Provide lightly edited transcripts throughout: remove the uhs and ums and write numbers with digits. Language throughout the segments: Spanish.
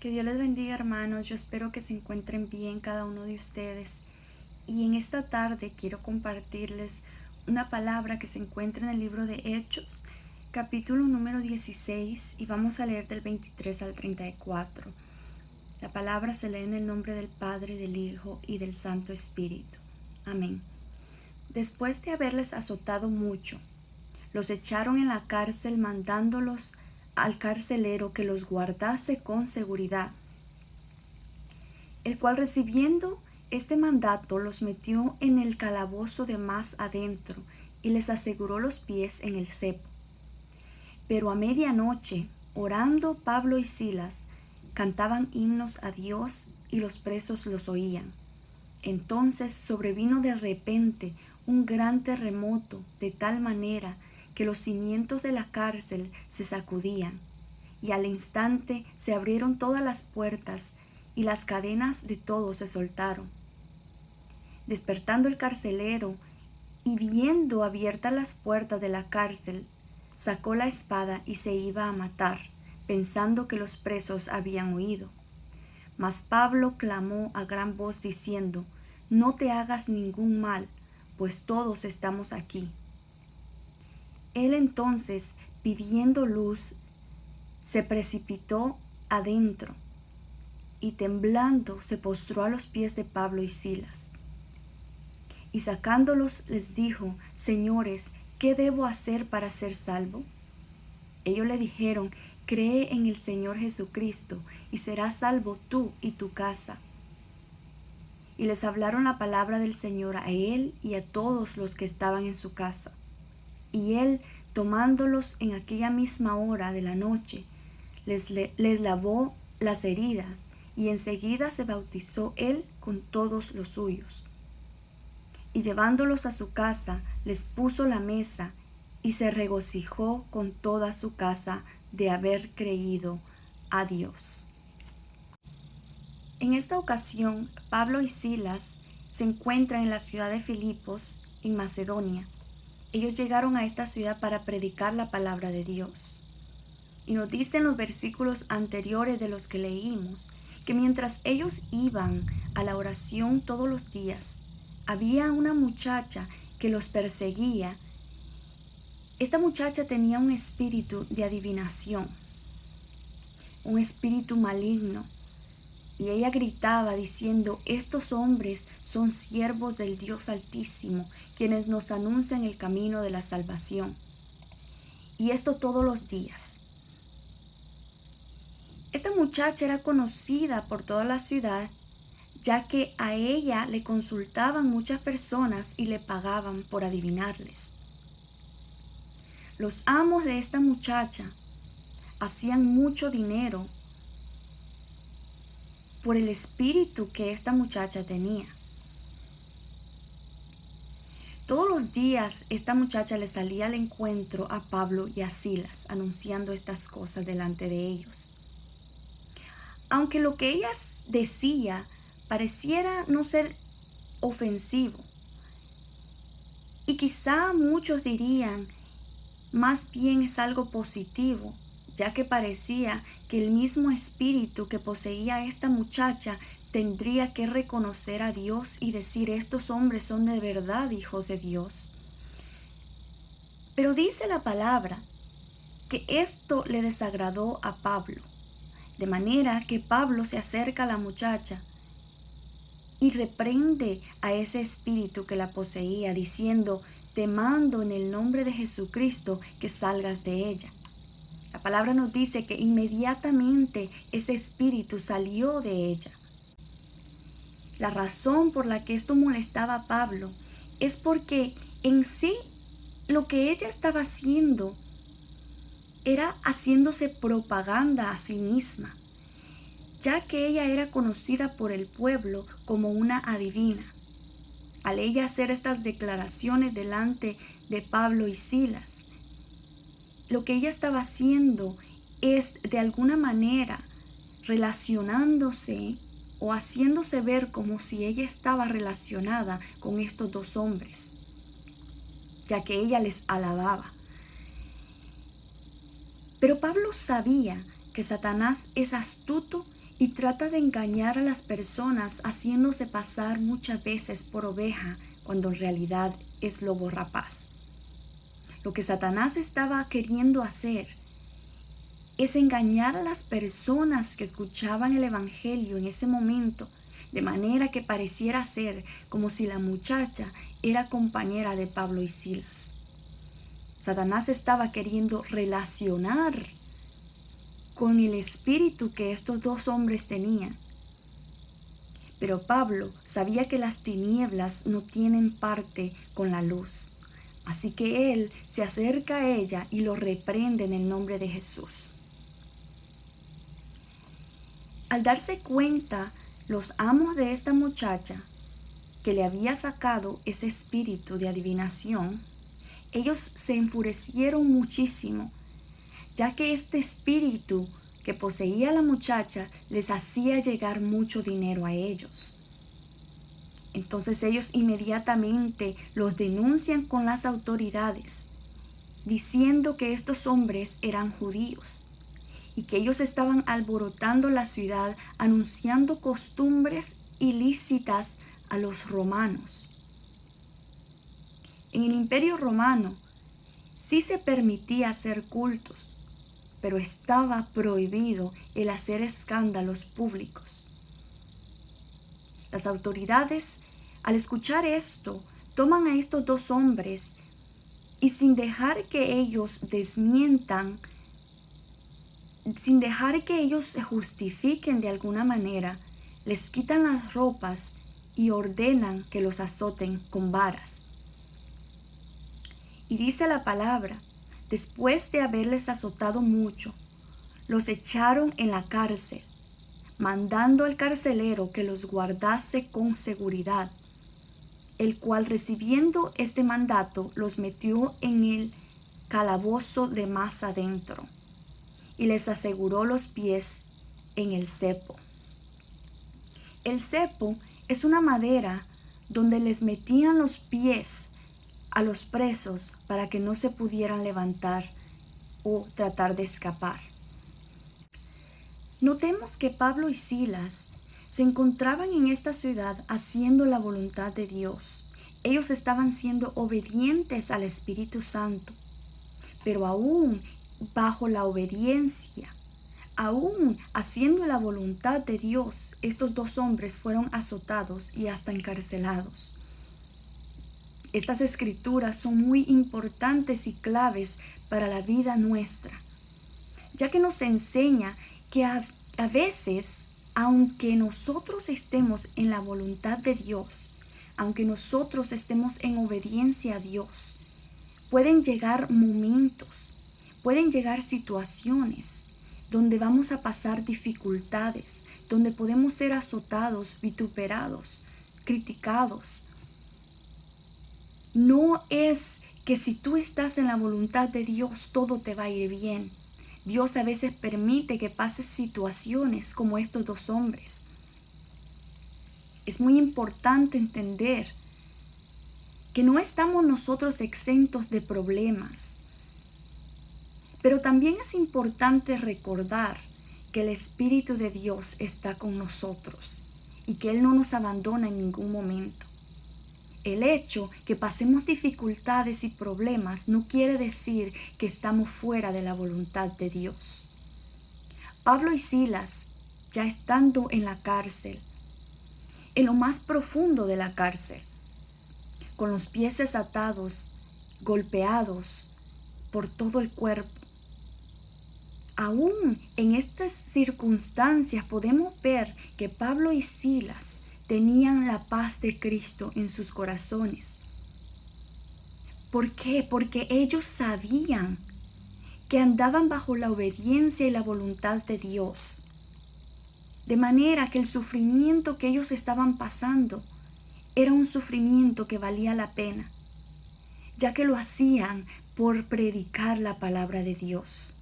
Que Dios les bendiga, hermanos. Yo espero que se encuentren bien cada uno de ustedes. Y en esta tarde quiero compartirles una palabra que se encuentra en el libro de Hechos, capítulo número 16, y vamos a leer del 23 al 34. La palabra se lee en el nombre del Padre, del Hijo y del Santo Espíritu. Amén. Después de haberles azotado mucho, los echaron en la cárcel, mandándolos al carcelero que los guardase con seguridad, el cual, recibiendo este mandato, los metió en el calabozo de más adentro y les aseguró los pies en el cepo. Pero a medianoche, orando, Pablo y Silas cantaban himnos a Dios y los presos los oían. Entonces sobrevino de repente un gran terremoto, de tal manera que los cimientos de la cárcel se sacudían, y al instante se abrieron todas las puertas y las cadenas de todos se soltaron. Despertando el carcelero y viendo abiertas las puertas de la cárcel, sacó la espada y se iba a matar, pensando que los presos habían huido. Mas Pablo clamó a gran voz diciendo: «No te hagas ningún mal, pues todos estamos aquí». Él entonces, pidiendo luz, se precipitó adentro y temblando se postró a los pies de Pablo y Silas. Y sacándolos les dijo: «Señores, ¿qué debo hacer para ser salvo?». Ellos le dijeron: «Cree en el Señor Jesucristo y serás salvo tú y tu casa». Y les hablaron la palabra del Señor a él y a todos los que estaban en su casa. Y él, tomándolos en aquella misma hora de la noche, les lavó las heridas, y enseguida se bautizó él con todos los suyos. Y llevándolos a su casa, les puso la mesa, y se regocijó con toda su casa de haber creído a Dios. En esta ocasión, Pablo y Silas se encuentran en la ciudad de Filipos, en Macedonia. Ellos llegaron a esta ciudad para predicar la palabra de Dios. Y nos dicen los versículos anteriores de los que leímos, que mientras ellos iban a la oración todos los días, había una muchacha que los perseguía. Esta muchacha tenía un espíritu de adivinación, un espíritu maligno, y ella gritaba diciendo: «Estos hombres son siervos del Dios Altísimo, quienes nos anuncian el camino de la salvación». Y esto todos los días. Esta muchacha era conocida por toda la ciudad, ya que a ella le consultaban muchas personas y le pagaban por adivinarles. Los amos de esta muchacha hacían mucho dinero por el espíritu que esta muchacha tenía. Todos los días esta muchacha le salía al encuentro a Pablo y a Silas, anunciando estas cosas delante de ellos. Aunque lo que ella decía pareciera no ser ofensivo, y quizá muchos dirían, más bien es algo positivo, ya que parecía que el mismo espíritu que poseía a esta muchacha tendría que reconocer a Dios y decir: «Estos hombres son de verdad hijos de Dios». Pero dice la palabra que esto le desagradó a Pablo, de manera que Pablo se acerca a la muchacha y reprende a ese espíritu que la poseía, diciendo: «Te mando en el nombre de Jesucristo que salgas de ella». La palabra nos dice que inmediatamente ese espíritu salió de ella. La razón por la que esto molestaba a Pablo es porque en sí lo que ella estaba haciendo era haciéndose propaganda a sí misma, ya que ella era conocida por el pueblo como una adivina. Al ella hacer estas declaraciones delante de Pablo y Silas, lo que ella estaba haciendo es de alguna manera relacionándose o haciéndose ver como si ella estaba relacionada con estos dos hombres, ya que ella les alababa. Pero Pablo sabía que Satanás es astuto y trata de engañar a las personas haciéndose pasar muchas veces por oveja cuando en realidad es lobo rapaz. Lo que Satanás estaba queriendo hacer es engañar a las personas que escuchaban el evangelio en ese momento, de manera que pareciera ser como si la muchacha era compañera de Pablo y Silas. Satanás estaba queriendo relacionar con el espíritu que estos dos hombres tenían. Pero Pablo sabía que las tinieblas no tienen parte con la luz. Así que él se acerca a ella y lo reprende en el nombre de Jesús. Al darse cuenta los amos de esta muchacha que le había sacado ese espíritu de adivinación, ellos se enfurecieron muchísimo, ya que este espíritu que poseía a la muchacha les hacía llegar mucho dinero a ellos. Entonces ellos inmediatamente los denuncian con las autoridades, diciendo que estos hombres eran judíos y que ellos estaban alborotando la ciudad, anunciando costumbres ilícitas a los romanos. En el Imperio Romano sí se permitía hacer cultos, pero estaba prohibido el hacer escándalos públicos. Las autoridades, al escuchar esto, toman a estos dos hombres y sin dejar que ellos desmientan, sin dejar que ellos se justifiquen de alguna manera, les quitan las ropas y ordenan que los azoten con varas. Y dice la palabra, después de haberles azotado mucho, los echaron en la cárcel, mandando al carcelero que los guardase con seguridad, el cual recibiendo este mandato los metió en el calabozo de más adentro y les aseguró los pies en el cepo. El cepo es una madera donde les metían los pies a los presos para que no se pudieran levantar o tratar de escapar. Notemos que Pablo y Silas se encontraban en esta ciudad haciendo la voluntad de Dios. Ellos estaban siendo obedientes al Espíritu Santo, pero aún bajo la obediencia, aún haciendo la voluntad de Dios, estos dos hombres fueron azotados y hasta encarcelados. Estas escrituras son muy importantes y claves para la vida nuestra, ya que nos enseña que a veces, aunque nosotros estemos en la voluntad de Dios, aunque nosotros estemos en obediencia a Dios, pueden llegar momentos, pueden llegar situaciones donde vamos a pasar dificultades, donde podemos ser azotados, vituperados, criticados. No es que si tú estás en la voluntad de Dios, todo te va a ir bien. Dios a veces permite que pases situaciones como estos dos hombres. Es muy importante entender que no estamos nosotros exentos de problemas, pero también es importante recordar que el Espíritu de Dios está con nosotros y que Él no nos abandona en ningún momento. El hecho que pasemos dificultades y problemas no quiere decir que estamos fuera de la voluntad de Dios. Pablo y Silas, ya estando en la cárcel, en lo más profundo de la cárcel, con los pies desatados, golpeados por todo el cuerpo, aún en estas circunstancias podemos ver que Pablo y Silas tenían la paz de Cristo en sus corazones. ¿Por qué? Porque ellos sabían que andaban bajo la obediencia y la voluntad de Dios. De manera que el sufrimiento que ellos estaban pasando era un sufrimiento que valía la pena, ya que lo hacían por predicar la palabra de Dios.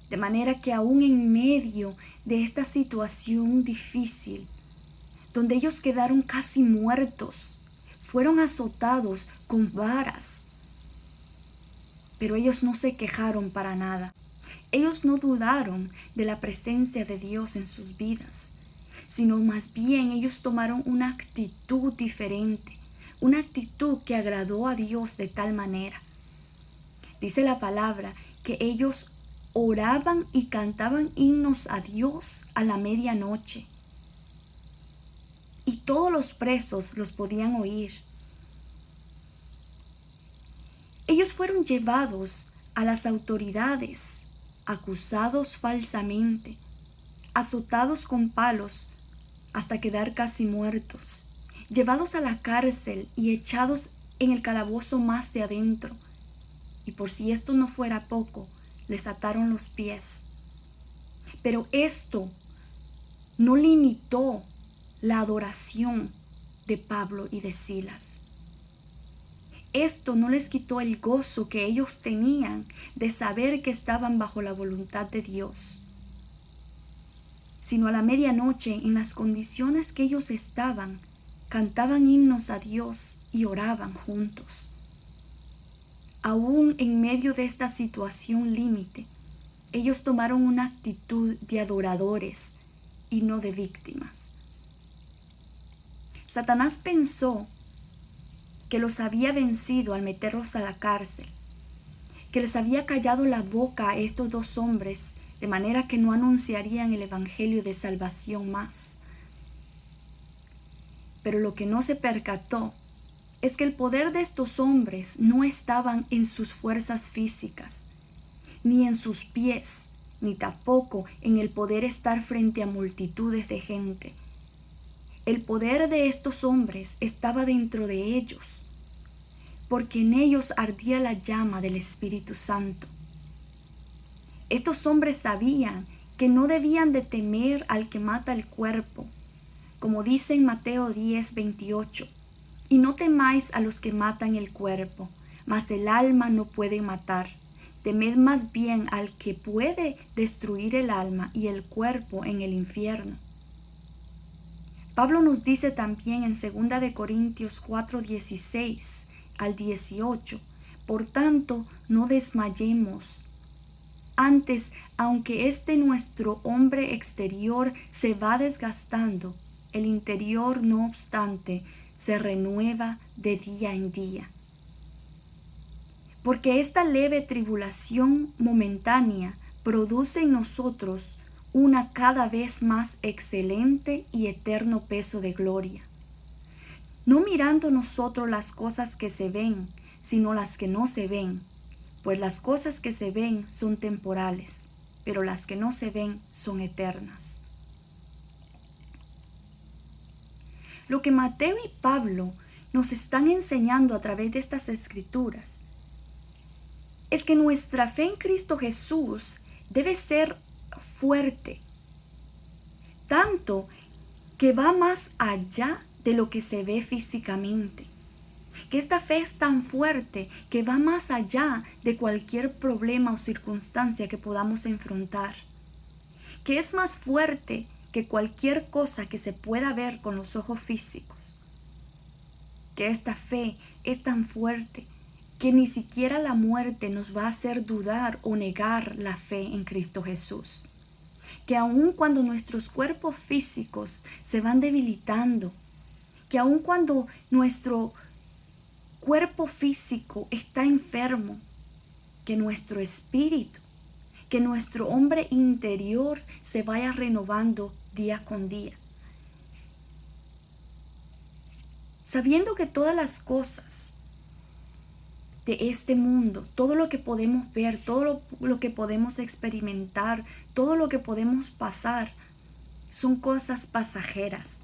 De manera que aún en medio de esta situación difícil, donde ellos quedaron casi muertos, fueron azotados con varas, pero ellos no se quejaron para nada. Ellos no dudaron de la presencia de Dios en sus vidas, sino más bien ellos tomaron una actitud diferente, una actitud que agradó a Dios de tal manera. Dice la palabra que ellos oraban y cantaban himnos a Dios a la medianoche. Y todos los presos los podían oír. Ellos fueron llevados a las autoridades, acusados falsamente, azotados con palos hasta quedar casi muertos, llevados a la cárcel y echados en el calabozo más de adentro. Y por si esto no fuera poco, les ataron los pies. Pero esto no limitó la adoración de Pablo y de Silas. Esto no les quitó el gozo que ellos tenían de saber que estaban bajo la voluntad de Dios, sino a la medianoche, en las condiciones que ellos estaban, cantaban himnos a Dios y oraban juntos. Aún en medio de esta situación límite, ellos tomaron una actitud de adoradores y no de víctimas. Satanás pensó que los había vencido al meterlos a la cárcel, que les había callado la boca a estos dos hombres, de manera que no anunciarían el evangelio de salvación más. Pero lo que no se percató es que el poder de estos hombres no estaban en sus fuerzas físicas, ni en sus pies, ni tampoco en el poder estar frente a multitudes de gente. El poder de estos hombres estaba dentro de ellos, porque en ellos ardía la llama del Espíritu Santo. Estos hombres sabían que no debían de temer al que mata el cuerpo, como dice en Mateo 10:28, y no temáis a los que matan el cuerpo, mas el alma no pueden matar. Temed más bien al que puede destruir el alma y el cuerpo en el infierno. Pablo nos dice también en 2 de Corintios 4:16 al 18, por tanto, no desmayemos. Antes, aunque nuestro hombre exterior se va desgastando, el interior, no obstante, se renueva de día en día. Porque esta leve tribulación momentánea produce en nosotros una cada vez más excelente y eterno peso de gloria. No mirando nosotros las cosas que se ven, sino las que no se ven, pues las cosas que se ven son temporales, pero las que no se ven son eternas. Lo que Mateo y Pablo nos están enseñando a través de estas escrituras es que nuestra fe en Cristo Jesús debe ser fuerte, tanto que va más allá de lo que se ve físicamente. Que esta fe es tan fuerte que va más allá de cualquier problema o circunstancia que podamos enfrentar. Que es más fuerte que cualquier cosa que se pueda ver con los ojos físicos. Que esta fe es tan fuerte que ni siquiera la muerte nos va a hacer dudar o negar la fe en Cristo Jesús. Que aun cuando nuestros cuerpos físicos se van debilitando, que aun cuando nuestro cuerpo físico está enfermo, que nuestro espíritu, que nuestro hombre interior se vaya renovando día con día. Sabiendo que todas las cosas de este mundo, todo lo que podemos ver, todo lo que podemos experimentar, todo lo que podemos pasar, son cosas pasajeras,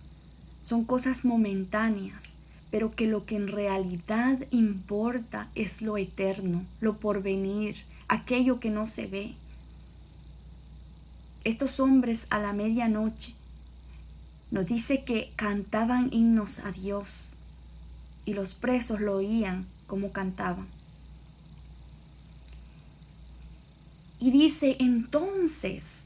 son cosas momentáneas, pero que lo que en realidad importa es lo eterno, lo porvenir, aquello que no se ve. Estos hombres a la medianoche nos dice que cantaban himnos a Dios y los presos lo oían como cantaban. Y dice, entonces,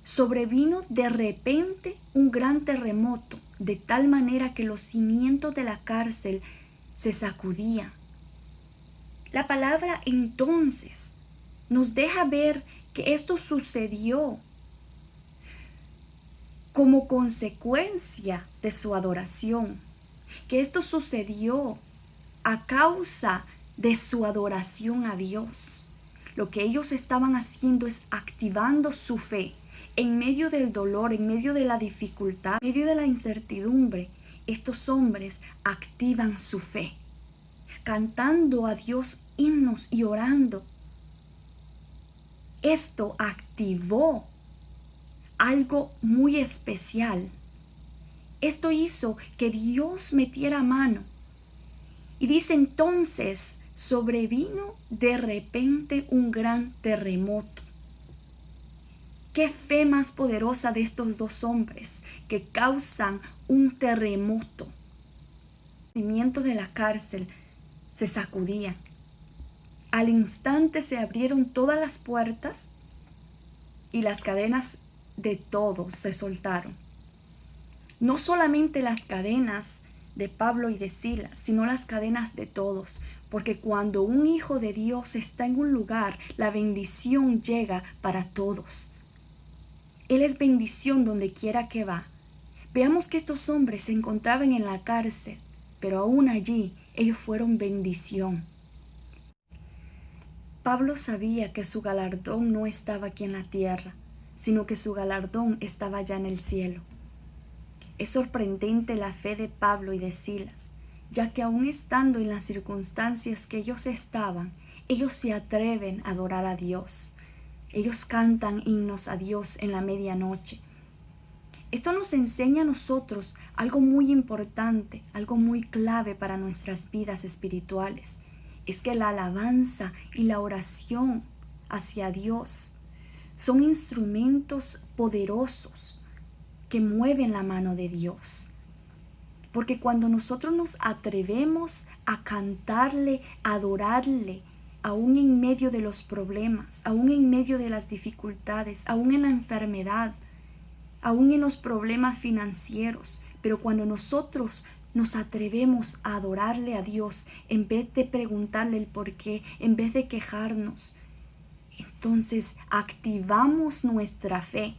sobrevino de repente un gran terremoto, de tal manera que los cimientos de la cárcel se sacudían. La palabra entonces nos deja ver que esto sucedió como consecuencia de su adoración, que esto sucedió a causa de su adoración a Dios. Lo que ellos estaban haciendo es activando su fe en medio del dolor, en medio de la dificultad, en medio de la incertidumbre. Estos hombres activan su fe, cantando a Dios himnos y orando. Esto activó algo muy especial. Esto hizo que Dios metiera mano. Y dice entonces, sobrevino de repente un gran terremoto. Qué fe más poderosa de estos dos hombres que causan un terremoto. Los cimientos de la cárcel se sacudían. Al instante se abrieron todas las puertas y las cadenas de todos se soltaron. No solamente las cadenas de Pablo y de Silas, sino las cadenas de todos, porque cuando un hijo de Dios está en un lugar, la bendición llega para todos. Él es bendición donde quiera que va. Veamos que estos hombres se encontraban en la cárcel, pero aún allí ellos fueron bendición. Pablo sabía que su galardón no estaba aquí en la tierra, sino que su galardón estaba allá en el cielo. Es sorprendente la fe de Pablo y de Silas, ya que aún estando en las circunstancias que ellos estaban, ellos se atreven a adorar a Dios. Ellos cantan himnos a Dios en la medianoche. Esto nos enseña a nosotros algo muy importante, algo muy clave para nuestras vidas espirituales. Es que la alabanza y la oración hacia Dios son instrumentos poderosos que mueven la mano de Dios. Porque cuando nosotros nos atrevemos a cantarle, a adorarle, aún en medio de los problemas, aún en medio de las dificultades, aún en la enfermedad, aún en los problemas financieros, pero cuando nosotros nos atrevemos a adorarle a Dios, en vez de preguntarle el por qué, en vez de quejarnos, entonces activamos nuestra fe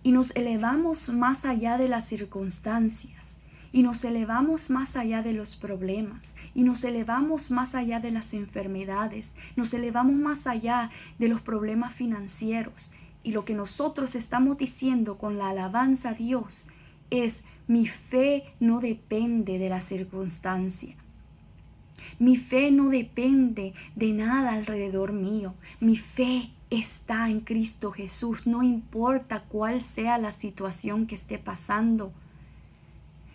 y nos elevamos más allá de las circunstancias, y nos elevamos más allá de los problemas, y nos elevamos más allá de las enfermedades, nos elevamos más allá de los problemas financieros. Y lo que nosotros estamos diciendo con la alabanza a Dios es: mi fe no depende de la circunstancia. Mi fe no depende de nada alrededor mío. Mi fe está en Cristo Jesús, no importa cuál sea la situación que esté pasando.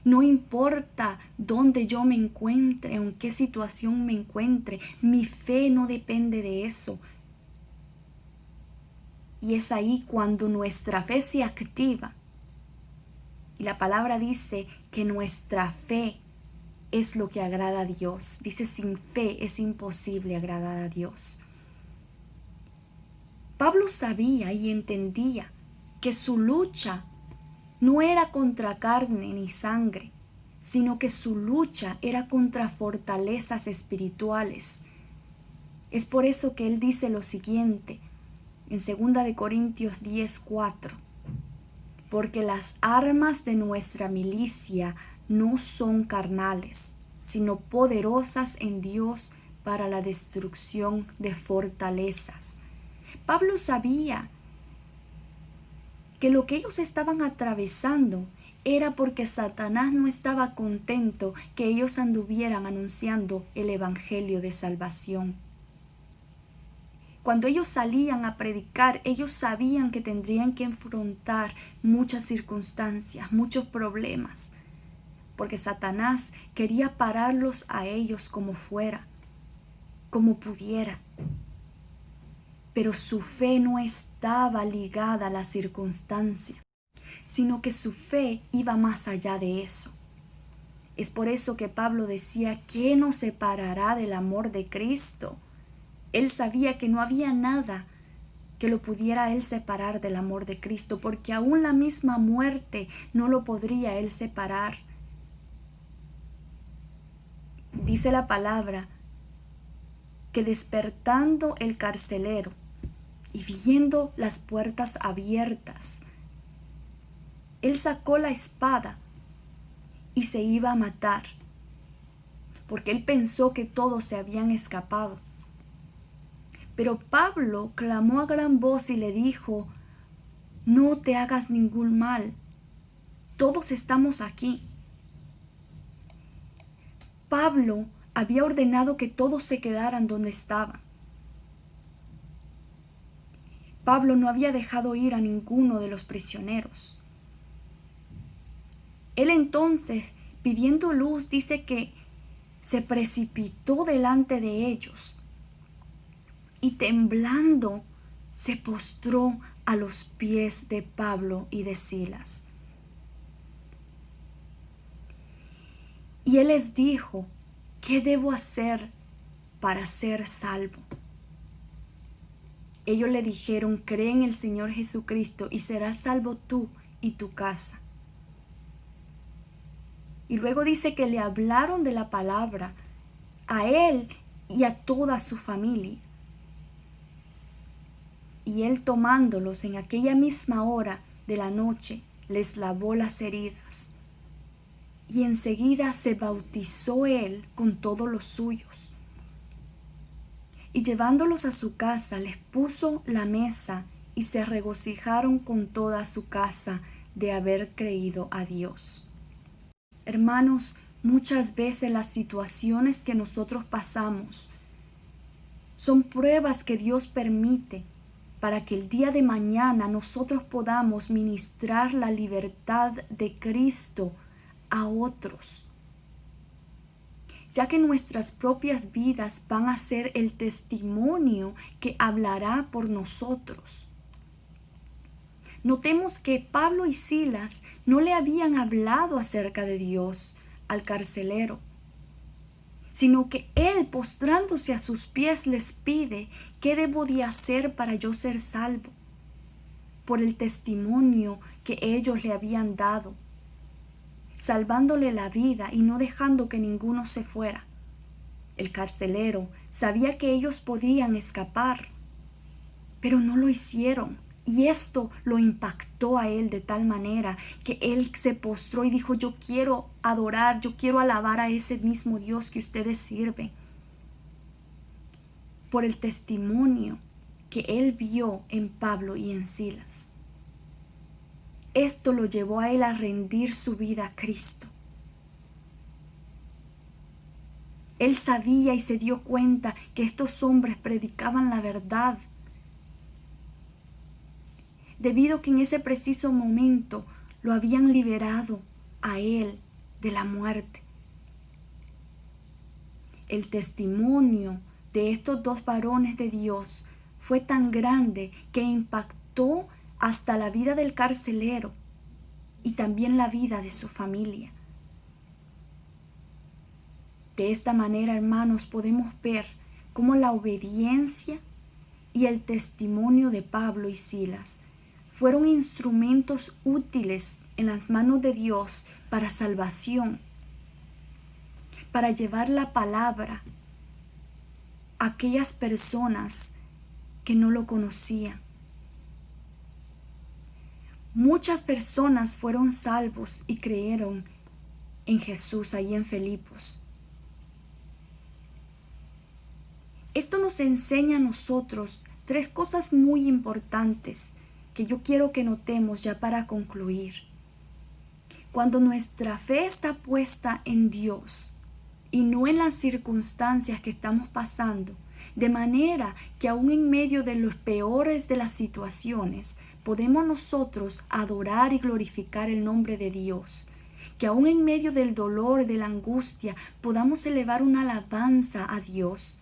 No importa dónde yo me encuentre, en qué situación me encuentre, mi fe no depende de eso. Y es ahí cuando nuestra fe se activa. Y la palabra dice que nuestra fe es lo que agrada a Dios. Dice, sin fe es imposible agradar a Dios. Pablo sabía y entendía que su lucha no era contra carne ni sangre, sino que su lucha era contra fortalezas espirituales. Es por eso que él dice lo siguiente en 2 Corintios 10:4: porque las armas de nuestra milicia no son carnales, sino poderosas en Dios para la destrucción de fortalezas. Pablo sabía que lo que ellos estaban atravesando era porque Satanás no estaba contento que ellos anduvieran anunciando el evangelio de salvación. Cuando ellos salían a predicar, ellos sabían que tendrían que enfrentar muchas circunstancias, muchos problemas, porque Satanás quería pararlos a ellos como fuera, como pudiera. Pero su fe no estaba ligada a la circunstancia, sino que su fe iba más allá de eso. Es por eso que Pablo decía: ¿qué nos separará del amor de Cristo? Él sabía que no había nada que lo pudiera él separar del amor de Cristo, porque aún la misma muerte no lo podría él separar. Dice la palabra que despertando el carcelero y viendo las puertas abiertas, él sacó la espada y se iba a matar, porque él pensó que todos se habían escapado. Pero Pablo clamó a gran voz y le dijo: no te hagas ningún mal, todos estamos aquí. Pablo había ordenado que todos se quedaran donde estaban. Pablo no había dejado ir a ninguno de los prisioneros. Él entonces, pidiendo luz, dice que se precipitó delante de ellos y temblando se postró a los pies de Pablo y de Silas. Y él les dijo: ¿qué debo hacer para ser salvo? Ellos le dijeron: cree en el Señor Jesucristo y serás salvo tú y tu casa. Y luego dice que le hablaron de la palabra a él y a toda su familia. Y él, tomándolos en aquella misma hora de la noche, les lavó las heridas. Y enseguida se bautizó él con todos los suyos. Y llevándolos a su casa, les puso la mesa y se regocijaron con toda su casa de haber creído a Dios. Hermanos, muchas veces las situaciones que nosotros pasamos son pruebas que Dios permite para que el día de mañana nosotros podamos ministrar la libertad de Cristo a otros, ya que nuestras propias vidas van a ser el testimonio que hablará por nosotros. Notemos que Pablo y Silas no le habían hablado acerca de Dios al carcelero, sino que él, postrándose a sus pies, les pide: ¿qué debo de hacer para yo ser salvo? Por el testimonio que ellos le habían dado, salvándole la vida y no dejando que ninguno se fuera. El carcelero sabía que ellos podían escapar, pero no lo hicieron. Y esto lo impactó a él de tal manera que él se postró y dijo: yo quiero adorar, yo quiero alabar a ese mismo Dios que ustedes sirven. Por el testimonio que él vio en Pablo y en Silas. Esto lo llevó a él a rendir su vida a Cristo. Él sabía y se dio cuenta que estos hombres predicaban la verdad, debido a que en ese preciso momento lo habían liberado a él de la muerte. El testimonio de estos dos varones de Dios fue tan grande que impactó hasta la vida del carcelero y también la vida de su familia. De esta manera, hermanos, podemos ver cómo la obediencia y el testimonio de Pablo y Silas fueron instrumentos útiles en las manos de Dios para salvación, para llevar la palabra a aquellas personas que no lo conocían. Muchas personas fueron salvos y creyeron en Jesús ahí en Filipos. Esto nos enseña a nosotros tres cosas muy importantes que yo quiero que notemos ya para concluir. Cuando nuestra fe está puesta en Dios y no en las circunstancias que estamos pasando, de manera que aún en medio de los peores de las situaciones, podemos nosotros adorar y glorificar el nombre de Dios. Que aún en medio del dolor, de la angustia, podamos elevar una alabanza a Dios.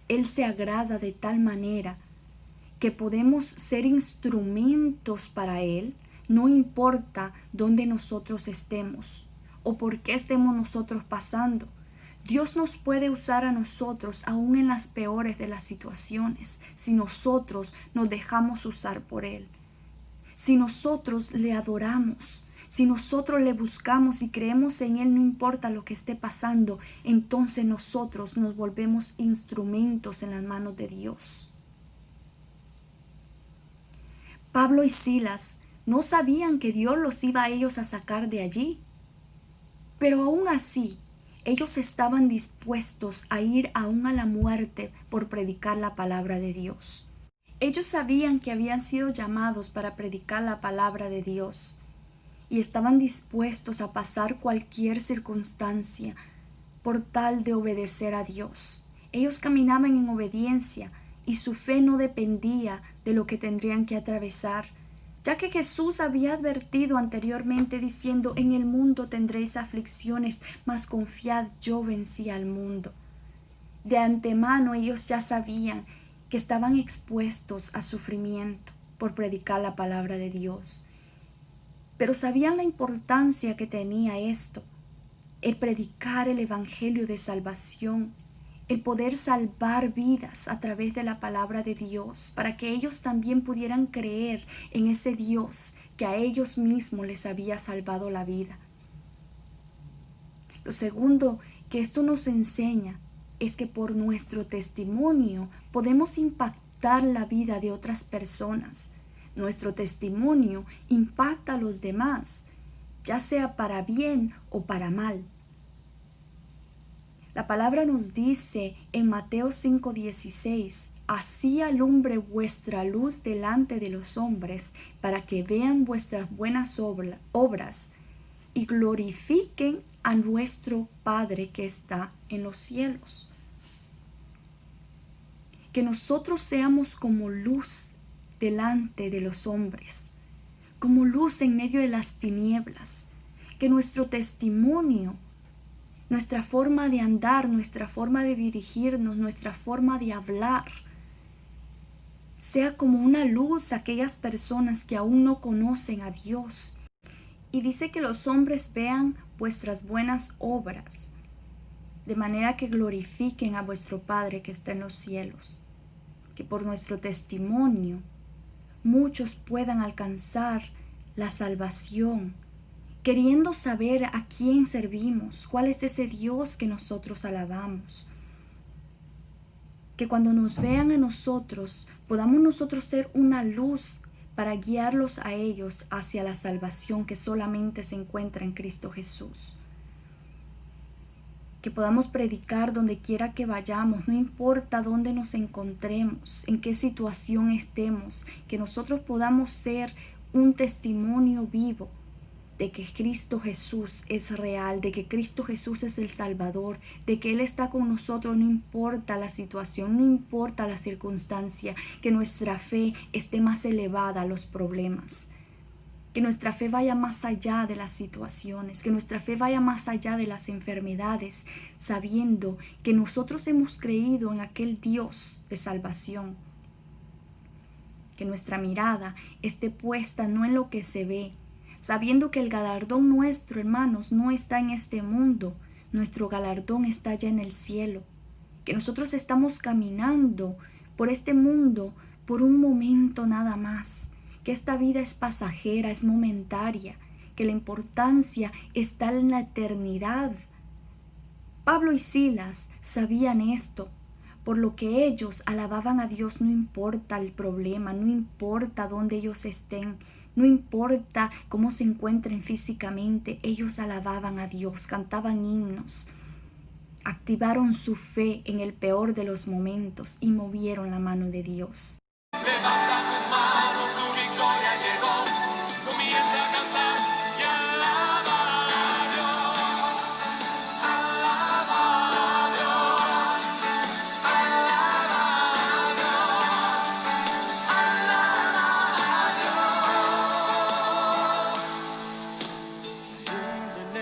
Él se agrada de tal manera que podemos ser instrumentos para Él, no importa dónde nosotros estemos o por qué estemos nosotros pasando. Dios nos puede usar a nosotros aún en las peores de las situaciones, si nosotros nos dejamos usar por Él. Si nosotros le adoramos, Si nosotros le buscamos y creemos en Él, no importa lo que esté pasando, entonces nosotros nos volvemos instrumentos en las manos de Dios. Pablo y Silas no sabían que Dios los iba a ellos a sacar de allí, pero aún así, ellos estaban dispuestos a ir aún a la muerte por predicar la palabra de Dios. Ellos sabían que habían sido llamados para predicar la palabra de Dios y estaban dispuestos a pasar cualquier circunstancia por tal de obedecer a Dios. Ellos caminaban en obediencia y su fe no dependía de lo que tendrían que atravesar, ya que Jesús había advertido anteriormente diciendo: en el mundo tendréis aflicciones, mas confiad, yo vencí al mundo. De antemano ellos ya sabían que estaban expuestos a sufrimiento por predicar la palabra de Dios, pero sabían la importancia que tenía esto, el predicar el evangelio de salvación, el poder salvar vidas a través de la palabra de Dios, para que ellos también pudieran creer en ese Dios que a ellos mismos les había salvado la vida. Lo segundo que esto nos enseña es que por nuestro testimonio podemos impactar la vida de otras personas. Nuestro testimonio impacta a los demás, ya sea para bien o para mal. La palabra nos dice en Mateo 5:16: así alumbre vuestra luz delante de los hombres, para que vean vuestras buenas obras y glorifiquen a nuestro Padre que está en los cielos. Que nosotros seamos como luz delante de los hombres, como luz en medio de las tinieblas. Que nuestro testimonio, nuestra forma de andar, nuestra forma de dirigirnos, nuestra forma de hablar, sea como una luz a aquellas personas que aún no conocen a Dios. Y dice que los hombres vean vuestras buenas obras, de manera que glorifiquen a vuestro Padre que está en los cielos. Que por nuestro testimonio muchos puedan alcanzar la salvación, queriendo saber a quién servimos, cuál es ese Dios que nosotros alabamos. Que cuando nos vean a nosotros, podamos nosotros ser una luz para guiarlos a ellos hacia la salvación que solamente se encuentra en Cristo Jesús. Que podamos predicar donde quiera que vayamos, no importa dónde nos encontremos, en qué situación estemos, que nosotros podamos ser un testimonio vivo de que Cristo Jesús es real, de que Cristo Jesús es el Salvador, de que Él está con nosotros, no importa la situación, no importa la circunstancia, que nuestra fe esté más elevada a los problemas, que nuestra fe vaya más allá de las situaciones, que nuestra fe vaya más allá de las enfermedades, sabiendo que nosotros hemos creído en aquel Dios de salvación. Que nuestra mirada esté puesta no en lo que se ve, sabiendo que el galardón nuestro, hermanos, no está en este mundo, nuestro galardón está allá en el cielo. Que nosotros estamos caminando por este mundo por un momento nada más, que esta vida es pasajera, es momentaria, que la importancia está en la eternidad. Pablo y Silas sabían esto, por lo que ellos alababan a Dios, no importa el problema, no importa dónde ellos estén, no importa cómo se encuentren físicamente, ellos alababan a Dios, cantaban himnos, activaron su fe en el peor de los momentos y movieron la mano de Dios. Levanta tus manos, tu victoria llegó. Comienza a cantar y alaba a Dios. Alaba a Dios. Alaba a Dios. Alaba a Dios. Gente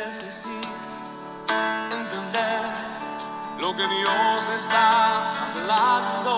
necesita entender lo que Dios está hablando.